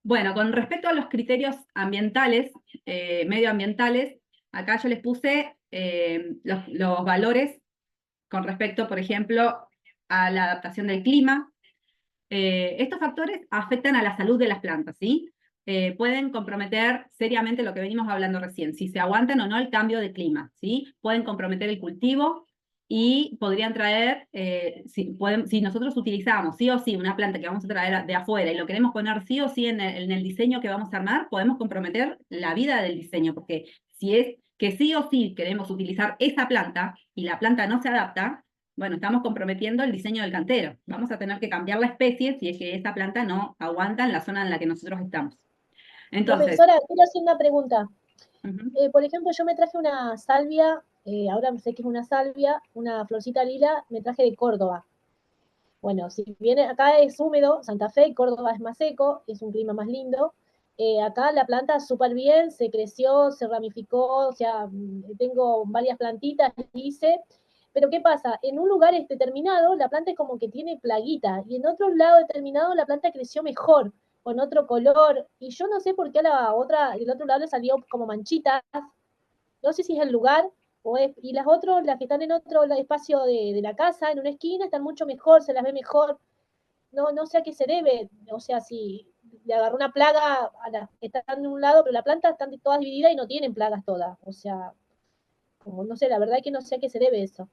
Bueno, con respecto a los criterios ambientales, medioambientales, acá yo les puse los valores con respecto, por ejemplo, a la adaptación del clima. Estos factores afectan a la salud de las plantas, ¿sí? Pueden comprometer seriamente lo que venimos hablando recién, si se aguantan o no el cambio de clima, ¿sí? Pueden comprometer el cultivo y podrían traer, si nosotros utilizamos sí o sí una planta que vamos a traer de afuera y lo queremos poner sí o sí en el diseño que vamos a armar, podemos comprometer la vida del diseño, porque si es que sí o sí queremos utilizar esa planta y la planta no se adapta, bueno, estamos comprometiendo el diseño del cantero. Vamos a tener que cambiar la especie si es que esa planta no aguanta en la zona en la que nosotros estamos. Entonces, Profesora, quiero hacer una pregunta. uh-huh. Por ejemplo, yo me traje una salvia, ahora sé que es una salvia, una florcita lila, me traje de Córdoba. Bueno, si bien acá es húmedo, Santa Fe, Córdoba es más seco, es un clima más lindo. Acá la planta súper bien, se creció, se ramificó, o sea, tengo varias plantitas, hice. Pero ¿qué pasa? En un lugar determinado la planta es como que tiene plaguita y en otro lado determinado la planta creció mejor, con otro color. Y yo no sé por qué a la otra, el otro lado le salió como manchitas. No sé si es el lugar y las otras, las que están en otro espacio de la casa, en una esquina, están mucho mejor, se las ve mejor. No, no sé a qué se debe, o sea, si le agarró una plaga a las que están de un lado, pero las plantas están todas divididas y no tienen plagas todas, o sea, como no sé, la verdad es que no sé a qué se debe eso.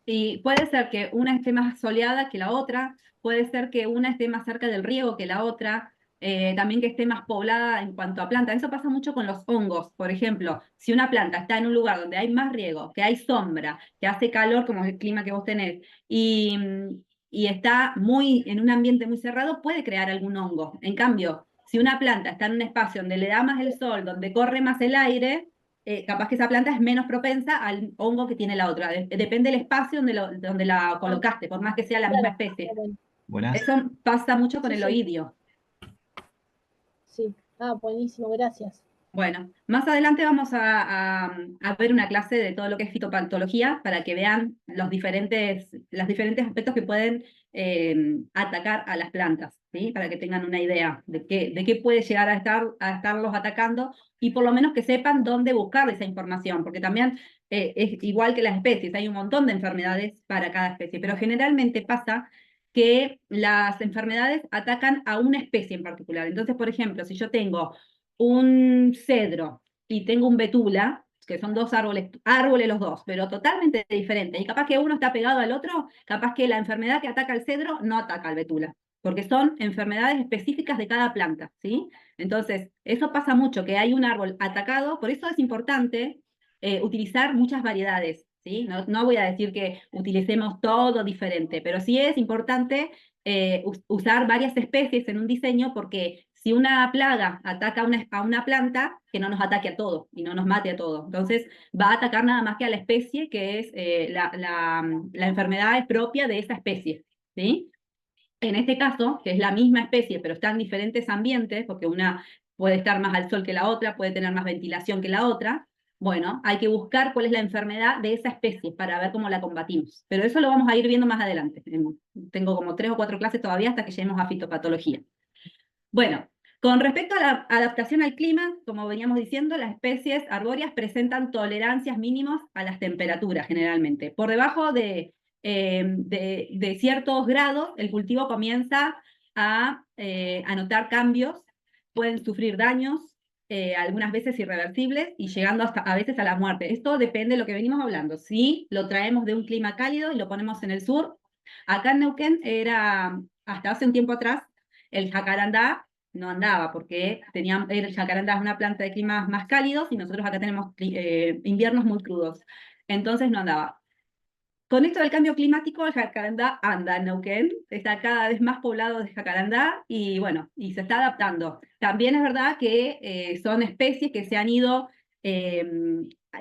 Y puede ser que una esté más soleada que la otra, puede ser que una esté más cerca del riego que la otra, también que esté más poblada en cuanto a planta. Eso pasa mucho con los hongos. Por ejemplo, si una planta está en un lugar donde hay más riego, que hay sombra, que hace calor como el clima que vos tenés, y está muy en un ambiente muy cerrado, puede crear algún hongo. En cambio, si una planta está en un espacio donde le da más el sol, donde corre más el aire, capaz que esa planta es menos propensa al hongo que tiene la otra. Depende del espacio donde la Ah, colocaste, por más que sea la misma claro, especie. bueno. Buenas. Eso pasa mucho con Sí, el sí, oidio. sí. Ah, buenísimo, gracias. Bueno, más adelante vamos a ver una clase de todo lo que es fitopatología para que vean los diferentes aspectos que pueden atacar a las plantas, ¿sí? Para que tengan una idea de qué puede llegar a estarlos atacando y por lo menos que sepan dónde buscar esa información, porque también es igual que las especies, hay un montón de enfermedades para cada especie, pero generalmente pasa que las enfermedades atacan a una especie en particular. Entonces, por ejemplo, si yo tengo un cedro y tengo un betula, que son dos árboles los dos, pero totalmente diferentes, y capaz que uno está pegado al otro, capaz que la enfermedad que ataca al cedro no ataca al betula, porque son enfermedades específicas de cada planta, ¿sí? Entonces, eso pasa mucho, que hay un árbol atacado, por eso es importante utilizar muchas variedades, ¿sí? No voy a decir que utilicemos todo diferente, pero sí es importante usar varias especies en un diseño porque si una plaga ataca a una planta, que no nos ataque a todo y no nos mate a todo. Entonces va a atacar nada más que a la especie, que es la enfermedad es propia de esa especie, ¿sí? En este caso, que es la misma especie, pero está en diferentes ambientes, porque una puede estar más al sol que la otra, puede tener más ventilación que la otra, bueno, hay que buscar cuál es la enfermedad de esa especie para ver cómo la combatimos. Pero eso lo vamos a ir viendo más adelante. Tengo como 3 o 4 clases todavía hasta que lleguemos a fitopatología. Bueno, con respecto a la adaptación al clima, como veníamos diciendo, las especies arbóreas presentan tolerancias mínimas a las temperaturas generalmente. Por debajo de ciertos grados, el cultivo comienza a notar cambios, pueden sufrir daños, algunas veces irreversibles y llegando hasta a veces a la muerte. Esto depende de lo que venimos hablando. Si lo traemos de un clima cálido y lo ponemos en el sur, acá en Neuquén era, hasta hace un tiempo atrás, el jacarandá no andaba porque el jacarandá es una planta de climas más cálidos y nosotros acá tenemos inviernos muy crudos. Entonces no andaba. Con esto del cambio climático, el jacarandá anda en Neuquén, está cada vez más poblado de jacarandá y bueno, y se está adaptando. También es verdad que son especies que se han ido eh,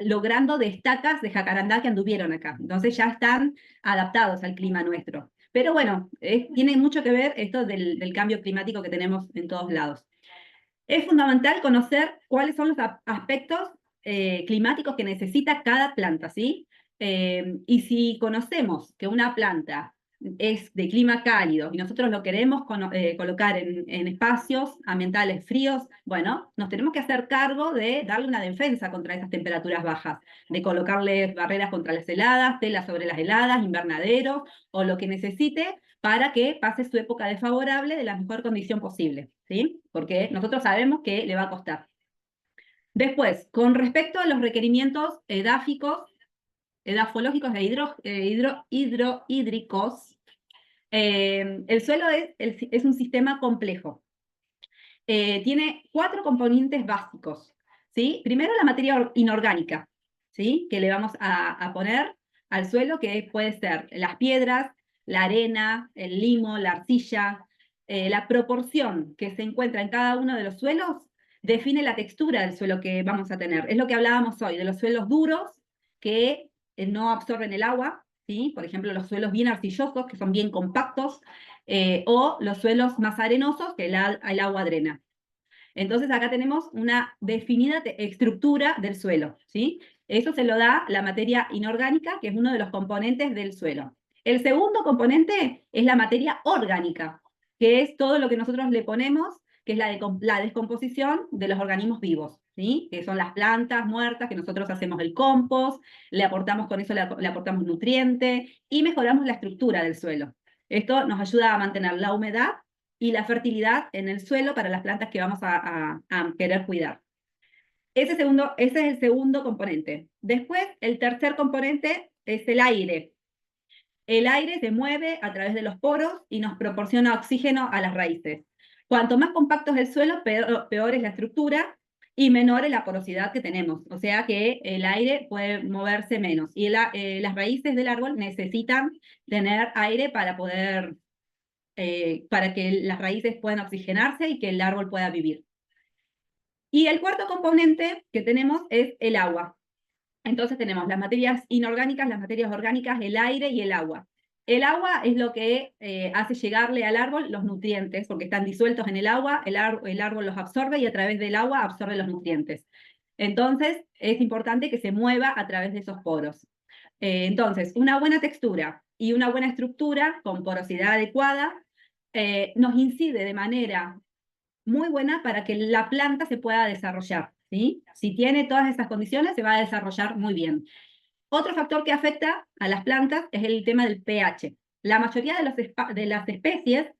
logrando de estacas de jacarandá que anduvieron acá. Entonces ya están adaptados al clima nuestro. Pero bueno, tiene mucho que ver esto del cambio climático que tenemos en todos lados. Es fundamental conocer cuáles son los aspectos climáticos que necesita cada planta, ¿sí? Y si conocemos que una planta es de clima cálido y nosotros lo queremos colocar en espacios ambientales fríos, bueno, nos tenemos que hacer cargo de darle una defensa contra esas temperaturas bajas, de colocarle barreras contra las heladas, telas sobre las heladas, invernaderos o lo que necesite para que pase su época desfavorable de la mejor condición posible, ¿sí? Porque nosotros sabemos que le va a costar. Después, con respecto a los requerimientos edafológicos e hídricos, el suelo es un sistema complejo. Tiene 4 componentes básicos, ¿sí? Primero la materia inorgánica, ¿sí? Que le vamos a poner al suelo, que puede ser las piedras, la arena, el limo, la arcilla. La proporción que se encuentra en cada uno de los suelos define la textura del suelo que vamos a tener. Es lo que hablábamos hoy, de los suelos duros que no absorben el agua, ¿sí? Por ejemplo, los suelos bien arcillosos, que son bien compactos, o los suelos más arenosos que el agua drena. Entonces acá tenemos una definida estructura del suelo, ¿sí? Eso se lo da la materia inorgánica, que es uno de los componentes del suelo. El segundo componente es la materia orgánica, que es todo lo que nosotros le ponemos, que es la descomposición de los organismos vivos, ¿sí? Que son las plantas muertas, que nosotros hacemos el compost, le aportamos con eso, le aportamos nutriente y mejoramos la estructura del suelo. Esto nos ayuda a mantener la humedad y la fertilidad en el suelo para las plantas que vamos a querer cuidar. Ese es el segundo componente. Después, el tercer componente es el aire. El aire se mueve a través de los poros y nos proporciona oxígeno a las raíces. Cuanto más compacto es el suelo, peor es la estructura y menor es la porosidad que tenemos. O sea que el aire puede moverse menos. Y las raíces del árbol necesitan tener aire para que las raíces puedan oxigenarse y que el árbol pueda vivir. Y el cuarto componente que tenemos es el agua. Entonces tenemos las materias inorgánicas, las materias orgánicas, el aire y el agua. El agua es lo que hace llegarle al árbol los nutrientes, porque están disueltos en el agua, el árbol los absorbe y a través del agua absorbe los nutrientes. Entonces es importante que se mueva a través de esos poros. Entonces, una buena textura y una buena estructura con porosidad adecuada nos incide de manera muy buena para que la planta se pueda desarrollar, ¿sí? Si tiene todas esas condiciones, se va a desarrollar muy bien. Otro factor que afecta a las plantas es el tema del pH. La mayoría de las especies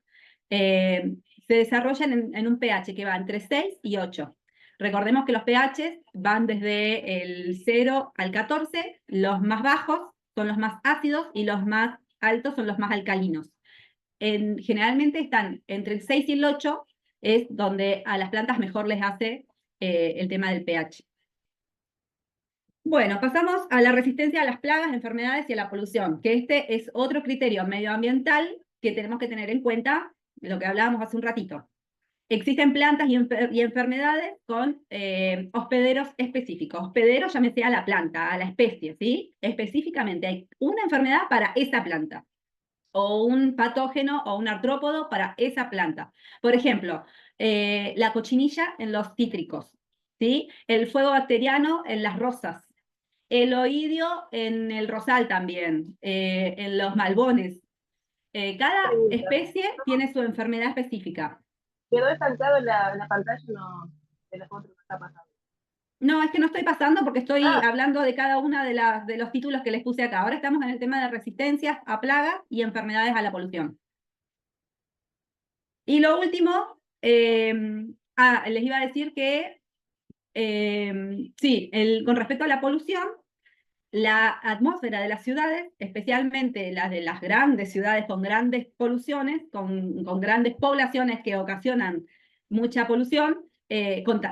se desarrollan en un pH que va entre 6 y 8. Recordemos que los pH van desde el 0 al 14, los más bajos son los más ácidos y los más altos son los más alcalinos. Generalmente están entre el 6 y el 8, es donde a las plantas mejor les hace el tema del pH. Bueno, pasamos a la resistencia a las plagas, enfermedades y a la polución, que este es otro criterio medioambiental que tenemos que tener en cuenta, de lo que hablábamos hace un ratito. Existen plantas y enfermedades con hospederos específicos. Hospedero, llámese a la planta, a la especie, ¿sí? Específicamente hay una enfermedad para esa planta, o un patógeno o un artrópodo para esa planta. Por ejemplo, la cochinilla en los cítricos, ¿sí? El fuego bacteriano en las rosas, el oidio en el rosal también, en los malbones. Cada especie tiene su enfermedad específica. Quedó estancado en la pantalla, no, de las fotos que está pasando. No, es que no estoy pasando porque estoy Ah, hablando de cada una de los títulos que les puse acá. Ahora estamos en el tema de resistencias a plagas y enfermedades a la polución. Y lo último, les iba a decir que, sí, con respecto a la polución, la atmósfera de las ciudades, especialmente las de las grandes ciudades con grandes poluciones, con grandes poblaciones que ocasionan mucha polución,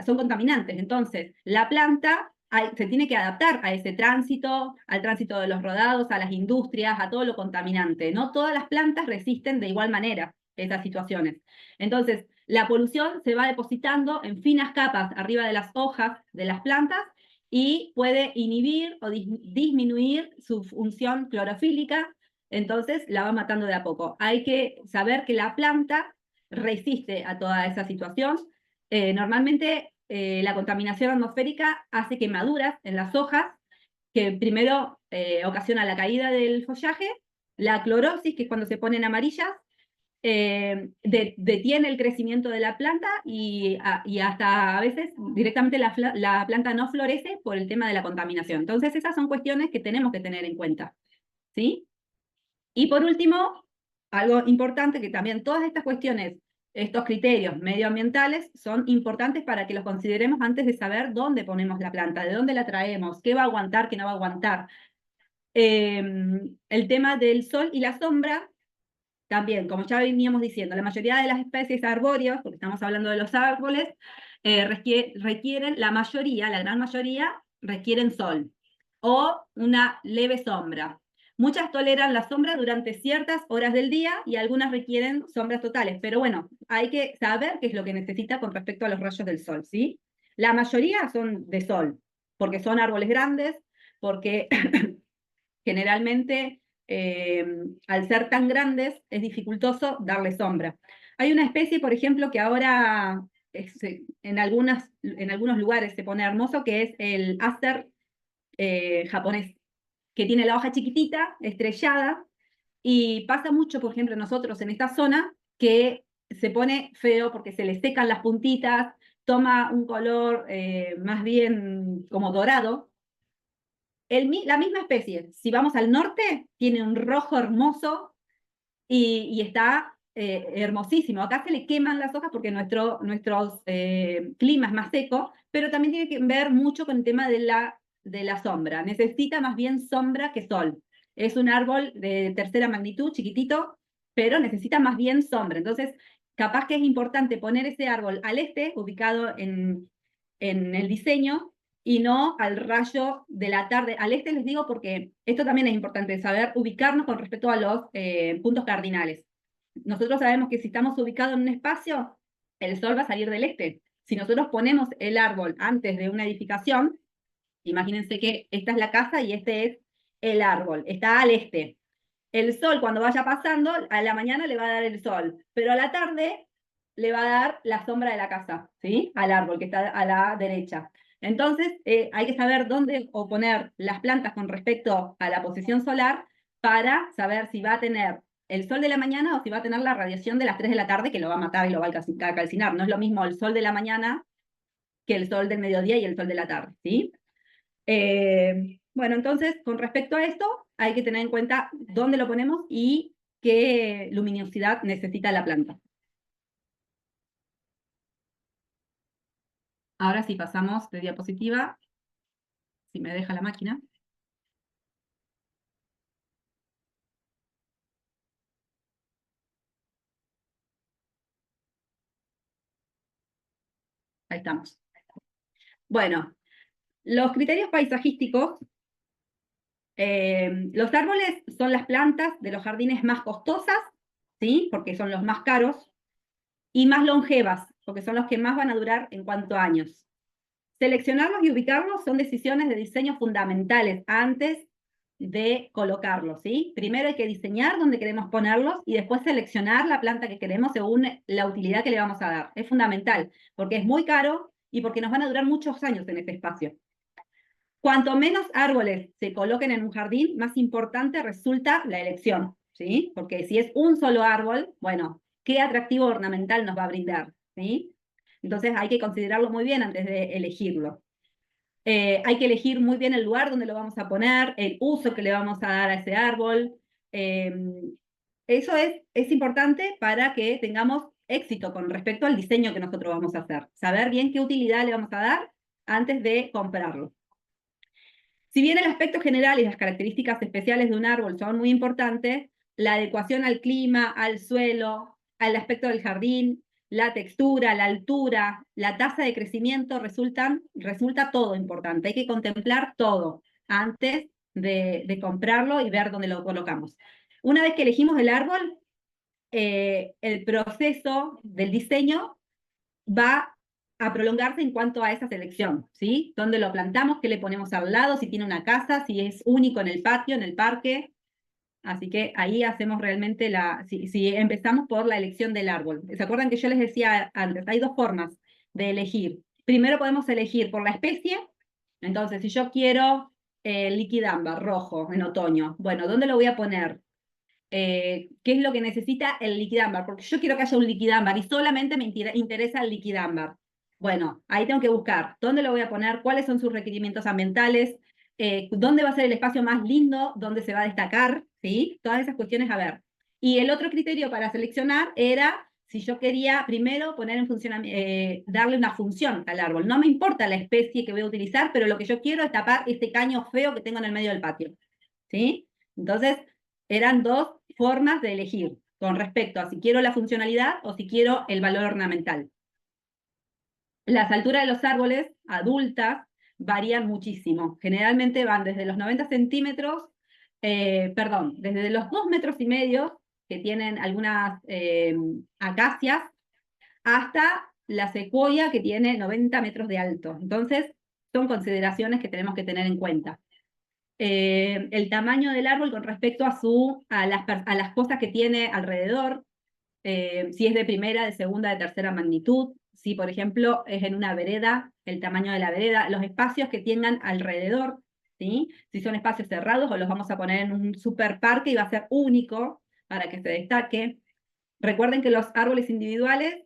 son contaminantes. Entonces, la planta se tiene que adaptar a ese tránsito, al tránsito de los rodados, a las industrias, a todo lo contaminante. No todas las plantas resisten de igual manera esas situaciones. Entonces, la polución se va depositando en finas capas arriba de las hojas de las plantas y puede inhibir o disminuir su función clorofílica, entonces la va matando de a poco. Hay que saber que la planta resiste a toda esa situación. Normalmente la contaminación atmosférica hace quemaduras en las hojas, que primero ocasiona la caída del follaje, La clorosis, que es cuando se ponen amarillas, detiene el crecimiento de la planta y hasta a veces directamente la planta no florece por el tema de la contaminación. Entonces esas son cuestiones que tenemos que tener en cuenta, ¿sí? Y por último, algo importante que también todas estas cuestiones, estos criterios medioambientales son importantes para que los consideremos antes de saber dónde ponemos la planta, de dónde la traemos, qué va a aguantar, qué no va a aguantar. El tema del sol y la sombra, también, como ya veníamos diciendo, la mayoría de las especies arbóreas, porque estamos hablando de los árboles, requieren, la gran mayoría, requieren sol o una leve sombra. Muchas toleran la sombra durante ciertas horas del día y algunas requieren sombras totales, pero bueno, hay que saber qué es lo que necesita con respecto a los rayos del sol, ¿sí? La mayoría son de sol, porque son árboles grandes, porque generalmente al ser tan grandes es dificultoso darle sombra. Hay una especie, por ejemplo, que ahora en algunos lugares se pone hermoso, que es el aster japonés, que tiene la hoja chiquitita, estrellada, y pasa mucho, por ejemplo, nosotros en esta zona, que se pone feo porque se le secan las puntitas, toma un color más bien como dorado. La misma especie, si vamos al norte, tiene un rojo hermoso y está hermosísimo. Acá se le queman las hojas porque nuestro clima es más seco, pero también tiene que ver mucho con el tema de la sombra. Necesita más bien sombra que sol. Es un árbol de tercera magnitud, chiquitito, pero necesita más bien sombra. Entonces, capaz que es importante poner ese árbol al este, ubicado en el diseño, y no al rayo de la tarde. Al este les digo porque esto también es importante saber ubicarnos con respecto a los puntos cardinales. Nosotros sabemos que si estamos ubicados en un espacio, el sol va a salir del este. Si nosotros ponemos el árbol antes de una edificación, imagínense que esta es la casa y este es el árbol, está al este. El sol cuando vaya pasando, a la mañana le va a dar el sol, pero a la tarde le va a dar la sombra de la casa, ¿sí? Al árbol que está a la derecha. Entonces, hay que saber dónde poner las plantas con respecto a la posición solar para saber si va a tener el sol de la mañana o si va a tener la radiación de las 3 de la tarde que lo va a matar y lo va a calcinar. No es lo mismo el sol de la mañana que el sol del mediodía y el sol de la tarde, ¿sí? Bueno, entonces, con respecto a esto, hay que tener en cuenta dónde lo ponemos y qué luminosidad necesita la planta. Ahora sí pasamos de diapositiva, si me deja la máquina. Ahí estamos. Bueno, los criterios paisajísticos. Los árboles son las plantas de los jardines más costosas, ¿sí? Porque son los más caros, y más longevas, porque son los que más van a durar en cuanto a años. Seleccionarlos y ubicarlos son decisiones de diseño fundamentales antes de colocarlos, ¿sí? Primero hay que diseñar dónde queremos ponerlos y después seleccionar la planta que queremos según la utilidad que le vamos a dar. Es fundamental, porque es muy caro y porque nos van a durar muchos años en este espacio. Cuanto menos árboles se coloquen en un jardín, más importante resulta la elección, ¿sí? Porque si es un solo árbol, bueno, ¿qué atractivo ornamental nos va a brindar? ¿Sí? Entonces hay que considerarlo muy bien antes de elegirlo. Hay que elegir muy bien el lugar donde lo vamos a poner, el uso que le vamos a dar a ese árbol. Eso es importante para que tengamos éxito con respecto al diseño que nosotros vamos a hacer. Saber bien qué utilidad le vamos a dar antes de comprarlo. Si bien el aspecto general y las características especiales de un árbol son muy importantes, la adecuación al clima, al suelo, al aspecto del jardín, la textura, la altura, la tasa de crecimiento, resulta todo importante. Hay que contemplar todo antes de comprarlo y ver dónde lo colocamos. Una vez que elegimos el árbol, el proceso del diseño va a prolongarse en cuanto a esa selección, ¿sí? ¿Dónde lo plantamos? ¿Qué le ponemos al lado? Si tiene una casa, si es único en el patio, en el parque. Así que ahí hacemos realmente si empezamos por la elección del árbol. ¿Se acuerdan que yo les decía antes? Hay dos formas de elegir. Primero podemos elegir por la especie. Entonces, si yo quiero liquidambar rojo en otoño, bueno, ¿dónde lo voy a poner? qué es lo que necesita el liquidámbar, porque yo quiero que haya un liquidámbar y solamente me interesa el liquidámbar. Bueno, ahí tengo que buscar dónde lo voy a poner, cuáles son sus requerimientos ambientales, dónde va a ser el espacio más lindo, dónde se va a destacar, ¿sí? Todas esas cuestiones a ver. Y el otro criterio para seleccionar era si yo quería primero poner en funcionamiento, darle una función al árbol. No me importa la especie que voy a utilizar, pero lo que yo quiero es tapar este caño feo que tengo en el medio del patio, ¿sí? Entonces, eran dos formas de elegir con respecto a si quiero la funcionalidad o si quiero el valor ornamental. Las alturas de los árboles adultas varían muchísimo. Generalmente van desde los 90 centímetros, perdón, desde los 2,5 metros que tienen algunas acacias hasta la secuoya que tiene 90 metros de alto. Entonces, son consideraciones que tenemos que tener en cuenta. El tamaño del árbol con respecto a las cosas que tiene alrededor, si es de primera, de segunda, de tercera magnitud, si por ejemplo es en una vereda, el tamaño de la vereda, los espacios que tengan alrededor, ¿sí? Si son espacios cerrados o los vamos a poner en un super parque y va a ser único para que se destaque. Recuerden que los árboles individuales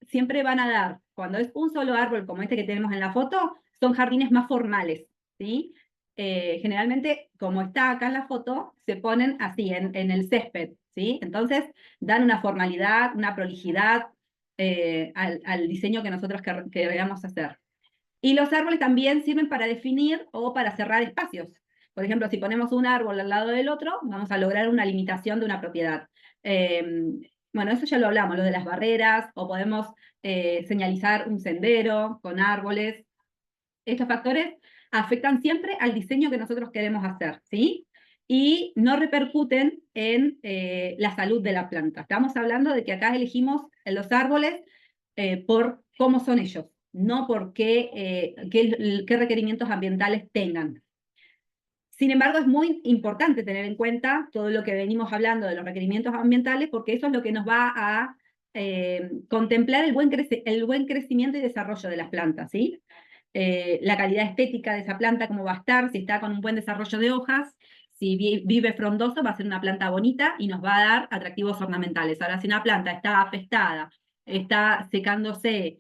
siempre van a dar, cuando es un solo árbol como este que tenemos en la foto, son jardines más formales, ¿sí? Generalmente, como está acá en la foto, se ponen así, en el césped, ¿sí? Entonces, dan una formalidad, una prolijidad al diseño que nosotros queremos hacer. Y los árboles también sirven para definir o para cerrar espacios. Por ejemplo, si ponemos un árbol al lado del otro, vamos a lograr una limitación de una propiedad. Bueno, eso ya lo hablamos, lo de las barreras, o podemos señalizar un sendero con árboles. Estos factores afectan siempre al diseño que nosotros queremos hacer, ¿sí? Y no repercuten en la salud de la planta. Estamos hablando de que acá elegimos los árboles por cómo son ellos, no por qué requerimientos ambientales tengan. Sin embargo, es muy importante tener en cuenta todo lo que venimos hablando de los requerimientos ambientales, porque eso es lo que nos va a contemplar el buen crecimiento y desarrollo de las plantas, ¿sí? La calidad estética de esa planta, cómo va a estar, si está con un buen desarrollo de hojas, si vive frondoso, va a ser una planta bonita y nos va a dar atractivos ornamentales. Ahora, si una planta está apestada, está secándose,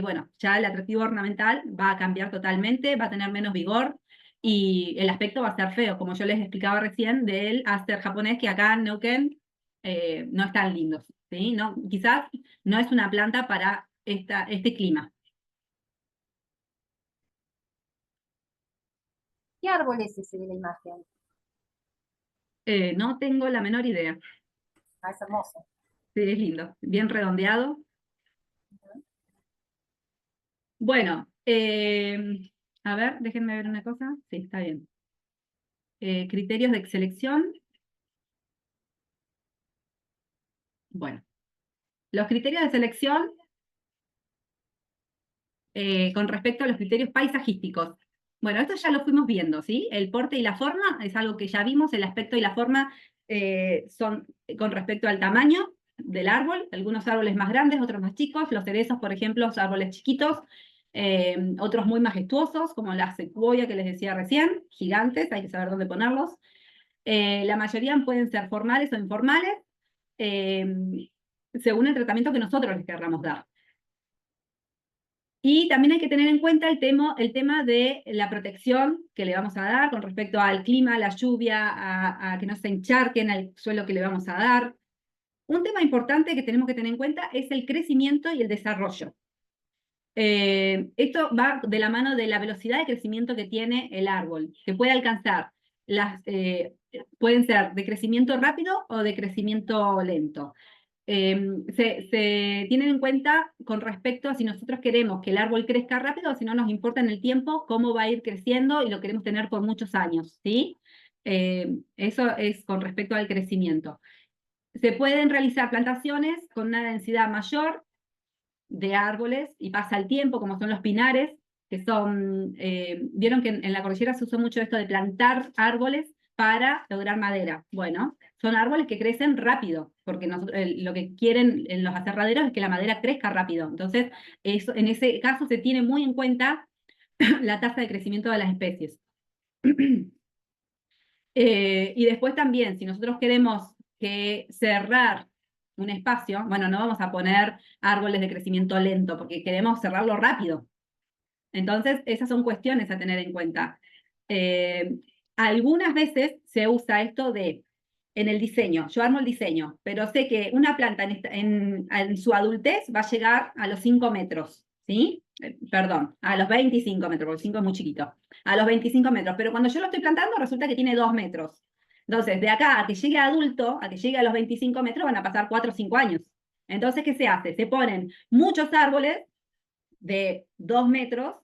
bueno, ya el atractivo ornamental va a cambiar totalmente, va a tener menos vigor y el aspecto va a ser feo, como yo les explicaba recién del aster japonés, que acá en Neuquén no es tan lindo, ¿sí? No, quizás no es una planta para este clima. ¿Qué árbol es ese de la imagen? No tengo la menor idea. Ah, es hermoso. Sí, es lindo, bien redondeado. Bueno, a ver, déjenme ver una cosa. Sí, está bien. Criterios de selección. Bueno, los criterios de selección con respecto a los criterios paisajísticos. Bueno, esto ya lo fuimos viendo, ¿sí? El porte y la forma es algo que ya vimos, el aspecto y la forma son con respecto al tamaño del árbol, algunos árboles más grandes, otros más chicos, los cerezos, por ejemplo, los árboles chiquitos, otros muy majestuosos, como la secuoya que les decía recién, gigantes, hay que saber dónde ponerlos. La mayoría pueden ser formales o informales, según el tratamiento que nosotros les querramos dar. Y también hay que tener en cuenta el tema de la protección que le vamos a dar con respecto al clima, a la lluvia, a que no se encharquen al suelo que le vamos a dar. Un tema importante que tenemos que tener en cuenta es el crecimiento y el desarrollo. Esto va de la mano de la velocidad de crecimiento que tiene el árbol, que puede alcanzar, pueden ser de crecimiento rápido o de crecimiento lento. Se tienen en cuenta con respecto a si nosotros queremos que el árbol crezca rápido o si no nos importa en el tiempo cómo va a ir creciendo y lo queremos tener por muchos años, ¿sí? Eso es con respecto al crecimiento. Se pueden realizar plantaciones con una densidad mayor de árboles y pasa el tiempo, como son los pinares, que son, vieron que en la cordillera se usó mucho esto de plantar árboles para lograr madera. Bueno, son árboles que crecen rápido, porque lo que quieren en los aserraderos es que la madera crezca rápido. Entonces, en ese caso se tiene muy en cuenta la tasa de crecimiento de las especies. Y después también, si nosotros queremos cerrar un espacio, bueno, no vamos a poner árboles de crecimiento lento porque queremos cerrarlo rápido. Entonces, esas son cuestiones a tener en cuenta. Algunas veces se usa esto en el diseño, yo armo el diseño, pero sé que una planta en su adultez va a llegar a los 5 metros, ¿sí? Perdón, a los 25 metros, porque 5 es muy chiquito, a los 25 metros, pero cuando yo lo estoy plantando resulta que tiene 2 metros. Entonces, de acá a que llegue a adulto, a que llegue a los 25 metros, van a pasar 4 o 5 años. Entonces, ¿qué se hace? Se ponen muchos árboles de 2 metros,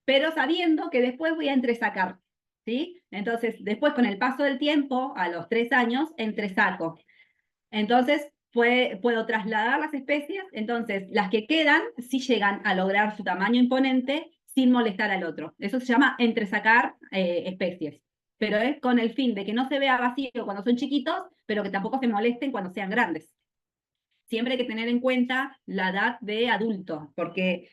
pero sabiendo que después voy a entresacar, ¿sí? Entonces, después con el paso del tiempo, a los 3 años, entresaco. Entonces, puedo trasladar las especies, entonces las que quedan sí llegan a lograr su tamaño imponente sin molestar al otro. Eso se llama entresacar especies, pero es con el fin de que no se vea vacío cuando son chiquitos, pero que tampoco se molesten cuando sean grandes. Siempre hay que tener en cuenta la edad de adulto, porque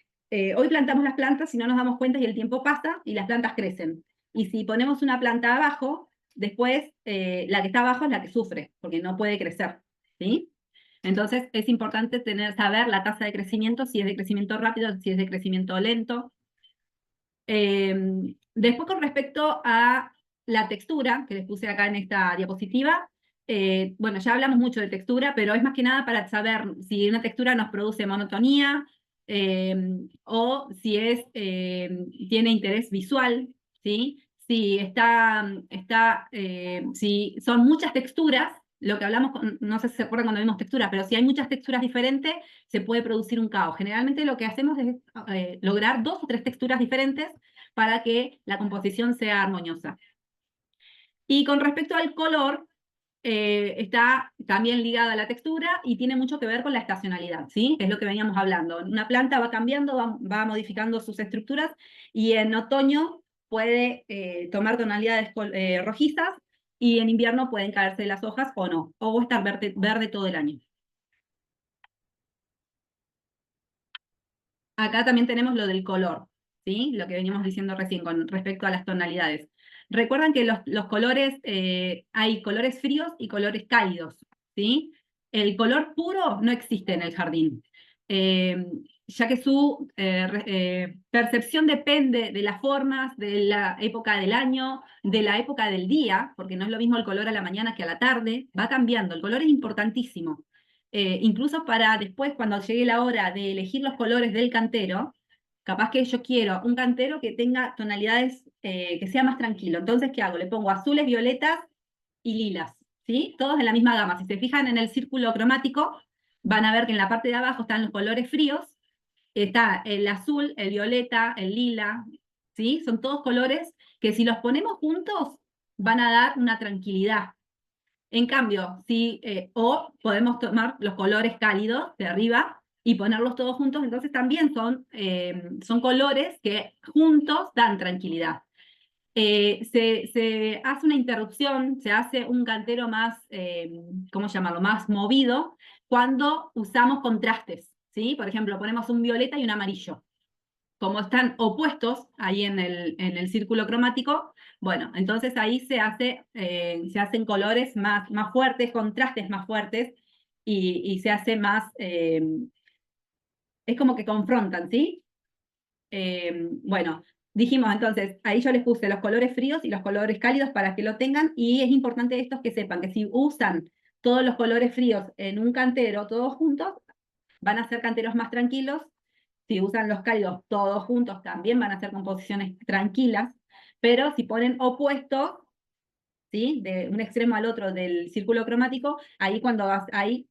hoy plantamos las plantas y no nos damos cuenta y el tiempo pasa y las plantas crecen. Y si ponemos una planta abajo, después la que está abajo es la que sufre, porque no puede crecer, ¿sí? Entonces es importante saber la tasa de crecimiento, si es de crecimiento rápido, si es de crecimiento lento. Después con respecto a la textura, que les puse acá en esta diapositiva, bueno, ya hablamos mucho de textura, pero es más que nada para saber si una textura nos produce monotonía o si tiene interés visual, ¿sí? Si son muchas texturas, lo que hablamos, no sé si se acuerdan cuando vimos texturas, pero si hay muchas texturas diferentes, se puede producir un caos. Generalmente lo que hacemos es lograr 2 o 3 texturas diferentes para que la composición sea armoniosa. Y con respecto al color, está también ligada a la textura y tiene mucho que ver con la estacionalidad, ¿sí? Es lo que veníamos hablando. Una planta va cambiando, va modificando sus estructuras y en otoño puede tomar tonalidades rojizas y en invierno pueden caerse las hojas o no, o estar verde todo el año. Acá también tenemos lo del color, ¿sí? Lo que veníamos diciendo recién con respecto a las tonalidades. Recuerdan que los colores, hay colores fríos y colores cálidos, ¿sí? El color puro no existe en el jardín, ya que su percepción depende de las formas, de la época del año, de la época del día, porque no es lo mismo el color a la mañana que a la tarde, va cambiando. El color es importantísimo. Incluso para después, cuando llegue la hora de elegir los colores del cantero, capaz que yo quiero un cantero que tenga tonalidades, que sea más tranquilo. Entonces, ¿qué hago? Le pongo azules, violetas y lilas, ¿sí? Todos en la misma gama. Si se fijan en el círculo cromático, van a ver que en la parte de abajo están los colores fríos, está el azul, el violeta, el lila, ¿sí? Son todos colores que si los ponemos juntos van a dar una tranquilidad. En cambio, o podemos tomar los colores cálidos de arriba y ponerlos todos juntos, entonces también son colores que juntos dan tranquilidad. Se hace una interrupción, se hace un cantero más, ¿cómo llamarlo?, más movido cuando usamos contrastes, ¿sí? Por ejemplo, ponemos un violeta y un amarillo. Como están opuestos ahí en el círculo cromático, bueno, entonces ahí se hacen colores más fuertes, contrastes más fuertes, y se hace más, es como que confrontan, ¿sí? Bueno, dijimos entonces, ahí yo les puse los colores fríos y los colores cálidos para que lo tengan, y es importante estos que sepan que si usan todos los colores fríos en un cantero, todos juntos, van a ser canteros más tranquilos. Si usan los cálidos todos juntos, también van a ser composiciones tranquilas, pero si ponen opuestos, ¿sí?, de un extremo al otro del círculo cromático, ahí cuando hay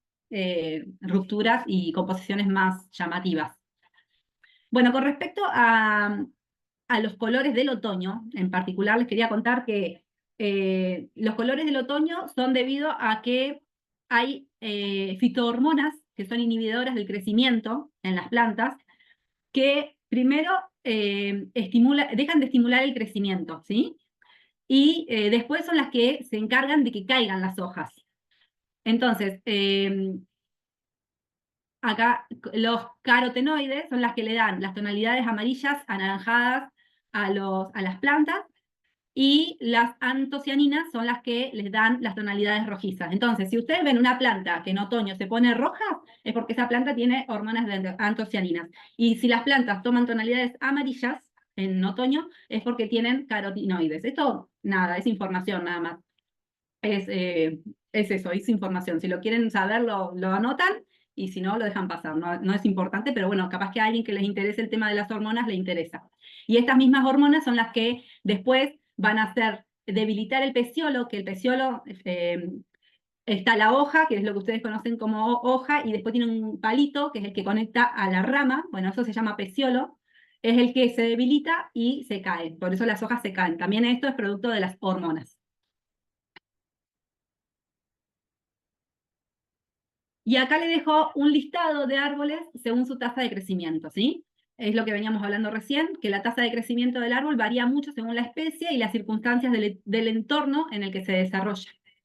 rupturas y composiciones más llamativas. Bueno, con respecto a los colores del otoño, en particular les quería contar que los colores del otoño son debido a que hay fitohormonas que son inhibidoras del crecimiento en las plantas, que primero dejan de estimular el crecimiento, ¿sí? Y después son las que se encargan de que caigan las hojas. Entonces, acá los carotenoides son las que le dan las tonalidades amarillas, anaranjadas a las plantas, y las antocianinas son las que les dan las tonalidades rojizas. Entonces, si ustedes ven una planta que en otoño se pone roja, es porque esa planta tiene hormonas de antocianinas. Y si las plantas toman tonalidades amarillas en otoño, es porque tienen carotinoides. Esto, nada, es información nada más. Es eso, es información. Si lo quieren saber, lo anotan, y si no, lo dejan pasar. No es importante, pero bueno, capaz que a alguien que les interese el tema de las hormonas le interesa. Y estas mismas hormonas son las que después van a hacer debilitar el peciolo, que el peciolo está la hoja, que es lo que ustedes conocen como hoja, y después tiene un palito, que es el que conecta a la rama. Bueno, eso se llama peciolo. Es el que se debilita y se cae. Por eso las hojas se caen. También esto es producto de las hormonas. Y acá le dejo un listado de árboles según su tasa de crecimiento, ¿sí? Es lo que veníamos hablando recién, que la tasa de crecimiento del árbol varía mucho según la especie y las circunstancias del entorno en el que se desarrolla.